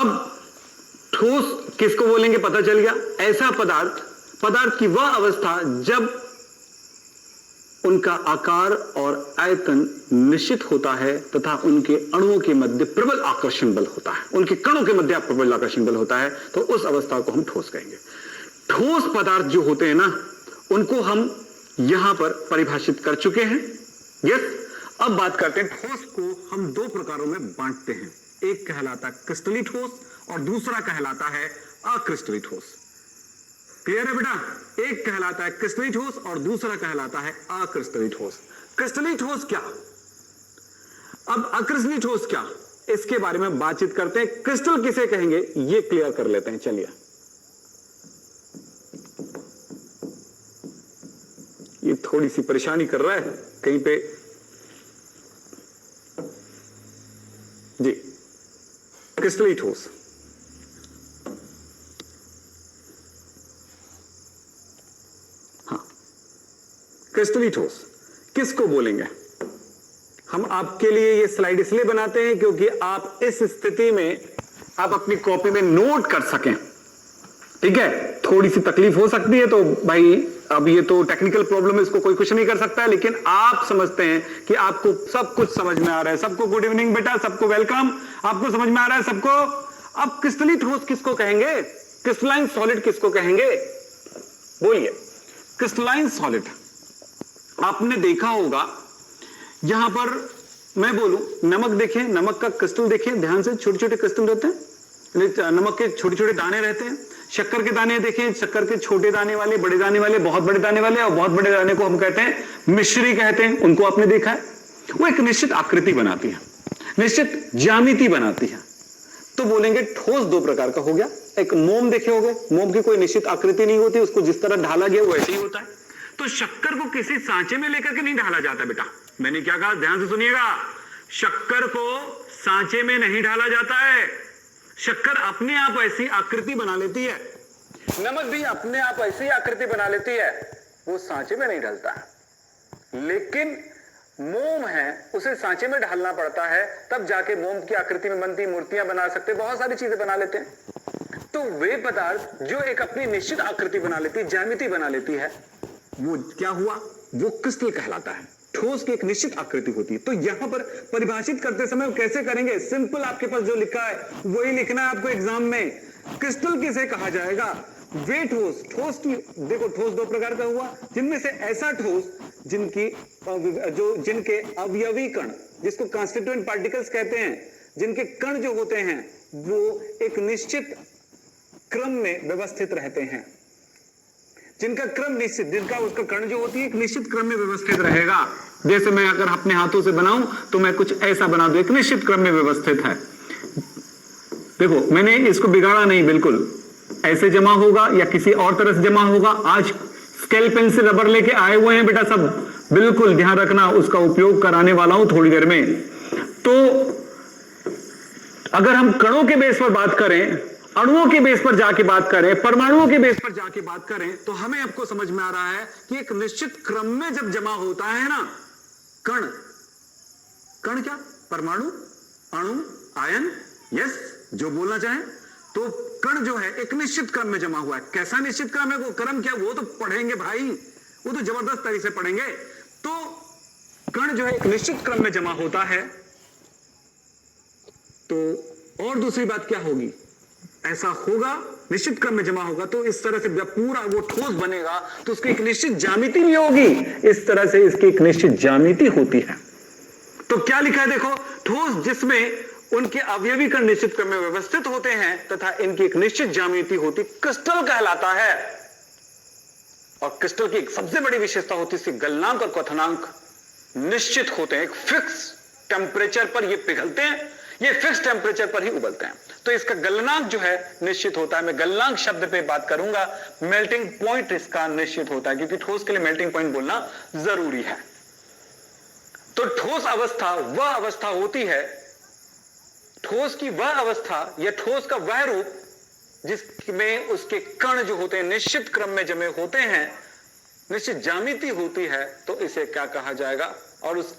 अब ठोस किसको बोलेंगे पता चल गया। ऐसा पदार्थ की वह अवस्था जब उनका आकार और आयतन निश्चित होता है तथा उनके अणुओं के मध्य प्रबल आकर्षण बल होता है, उनके कणों के मध्य प्रबल आकर्षण बल होता है, तो उस अवस्था को हम ठोस कहेंगे। ठोस पदार्थ जो होते हैं ना, उनको हम यहां पर परिभाषित कर चुके हैं। यस, अब बात करते हैं ठोस को हम दो प्रकारों में बांटते हैं। एक कहलाता है क्रिस्टलीय ठोस और दूसरा कहलाता है अक्रिस्टलीय ठोस। क्लियर है बेटा? एक कहलाता है क्रिस्टलीय ठोस और दूसरा कहलाता है अक्रिस्टलीय ठोस। क्रिस्टलीय ठोस क्या, अब अक्रिस्टलीय ठोस क्या, इसके बारे में बातचीत करते हैं। क्रिस्टल किसे कहेंगे ये क्लियर कर लेते हैं। चलिए, ये थोड़ी सी परेशानी कर रहा है कहीं पे जी। क्रिस्टलीय ठोस, क्रिस्टलीय ठोस किसको बोलेंगे? हम आपके लिए ये स्लाइड इसलिए बनाते हैं क्योंकि आप इस स्थिति में आप अपनी कॉपी में नोट कर सकें। ठीक है, थोड़ी सी तकलीफ हो सकती है तो भाई अब ये तो टेक्निकल प्रॉब्लम है, इसको कोई कुछ नहीं कर सकता है, लेकिन आप समझते हैं कि आपको सब कुछ समझ में आ रहा है। सबको गुड इवनिंग बेटा, सबको वेलकम, आपको समझ में आ रहा है सबको। अब क्रिस्टलीय ठोस किसको कहेंगे? क्रिस्टलाइन सॉलिड किसको कहेंगे? बोलिए। क्रिस्टलाइन सॉलिड आपने देखा होगा, यहां पर मैं बोलूं नमक देखें, नमक का क्रिस्टल देखें ध्यान से, छोटे छोटे क्रिस्टल रहते हैं, नमक के छोटे छोटे दाने रहते हैं। शक्कर के दाने देखें, शक्कर के छोटे दाने वाले, बड़े दाने वाले, बहुत बड़े दाने वाले, और बहुत बड़े दाने को हम कहते हैं मिश्री कहते हैं। उनको आपने देखा है, वो एक निश्चित आकृति बनाती है, निश्चित ज्यामिति बनाती है। तो बोलेंगे ठोस दो प्रकार का हो गया। एक मोम देखे होंगे, मोम की कोई निश्चित आकृति नहीं होती, उसको जिस तरह ढाला गया वैसे ही होता है। तो शक्कर को किसी सांचे में लेकर के नहीं ढाला जाता बेटा। मैंने क्या कहा, ध्यान से सुनिएगा। शक्कर को सांचे में नहीं ढाला जाता है, शक्कर अपने आप ऐसी आकृति बना लेती है। नमक भी अपने आप ऐसी आकृति बना लेती है, वो सांचे में नहीं ढलता है। लेकिन मोम है, उसे सांचे में ढालना पड़ता है, तब जाके मोम की आकृति में बनती, मूर्तियां बना सकते, बहुत सारी चीजें बना लेते हैं। तो वे पदार्थ जो एक अपनी निश्चित आकृति बना लेती, ज्यामिति बना लेती है, वो क्या हुआ, वो क्रिस्टल कहलाता है। ठोस की एक निश्चित आकृति होती है। तो यहां पर परिभाषित करते समय कैसे करेंगे? सिंपल, आपके पास जो लिखा है वही लिखना है आपको एग्जाम में। क्रिस्टल किसे कहा जाएगा? वे ठोस, ठोस की देखो, ठोस दो प्रकार का हुआ, जिनमें से ऐसा ठोस जिनके अवयवी कण, जिसको कांस्टिट्यूएंट पार्टिकल्स कहते हैं, जिनके कण जो होते हैं वो एक निश्चित क्रम में व्यवस्थित रहते हैं, जिनका क्रम निश्चित, जिनका उसका कण जो होती है एक निश्चित क्रम में व्यवस्थित रहेगा। जैसे मैं अगर अपने हाथों से बनाऊं तो मैं कुछ ऐसा बना दूं, एक निश्चित क्रम में व्यवस्थित है। देखो मैंने इसको बिगाड़ा नहीं, बिल्कुल ऐसे जमा होगा या किसी और तरह से जमा होगा। आज स्केल पेन से रबर लेके आए हुए हैं बेटा सब, बिल्कुल ध्यान रखना, उसका उपयोग कराने वाला हूं थोड़ी देर में। तो अगर हम कणों के बेस पर बात करें, अणुओं के बेस पर जाके बात करें, परमाणुओं के बेस पर जाके बात करें, तो हमें आपको समझ में आ रहा है कि एक निश्चित क्रम में जब जमा होता है ना कण, कण क्या, परमाणु, अणु, आयन, यस जो बोलना चाहे, तो कण जो है एक निश्चित क्रम में जमा हुआ है। कैसा निश्चित क्रम है, वो क्रम क्या, वो तो पढ़ेंगे भाई, वो तो जबरदस्त तरीके से पढ़ेंगे। तो कण जो है एक निश्चित क्रम में जमा होता है। तो और दूसरी बात क्या होगी, ऐसा होगा, निश्चित क्रम में जमा होगा, तो इस तरह से पूरा वो ठोस बनेगा, तो उसकी एक निश्चित ज्यामिति भी होगी। इस तरह से इसकी एक निश्चित ज्यामिति होती है। तो क्या लिखा है देखो, ठोस जिसमें उनके अवयवी कण निश्चित क्रम में व्यवस्थित होते हैं तथा इनकी एक निश्चित ज्यामिति होती, क्रिस्टल कहलाता है। और क्रिस्टल की एक सबसे बड़ी विशेषता होती है इसके गलनांक और क्वथनांक निश्चित होते हैं। एक फिक्स टेम्परेचर पर ये पिघलते हैं, ये फिक्स टेम्परेचर पर ही उबलते हैं। तो इसका गलनांक जो है निश्चित होता है। मैं गलनांक शब्द पे बात करूंगा, मेल्टिंग पॉइंट इसका निश्चित होता है, क्योंकि ठोस के लिए मेल्टिंग पॉइंट बोलना जरूरी है। तो ठोस अवस्था वह अवस्था होती है, ठोस की वह अवस्था या ठोस का वह रूप जिसमें उसके कण जो होते हैं निश्चित क्रम में जमे होते हैं, निश्चित ज्यामिति होती है, तो इसे क्या कहा जाएगा। और उस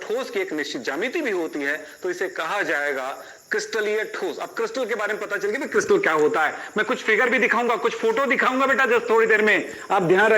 ठोस की एक निश्चित ज्यामिति भी होती है, तो इसे कहा जाएगा क्रिस्टलीय ठोस। अब क्रिस्टल के बारे में पता चल गया क्रिस्टल क्या होता है। मैं कुछ फिगर भी दिखाऊंगा, कुछ फोटो दिखाऊंगा बेटा जस्ट थोड़ी देर में, आप ध्यान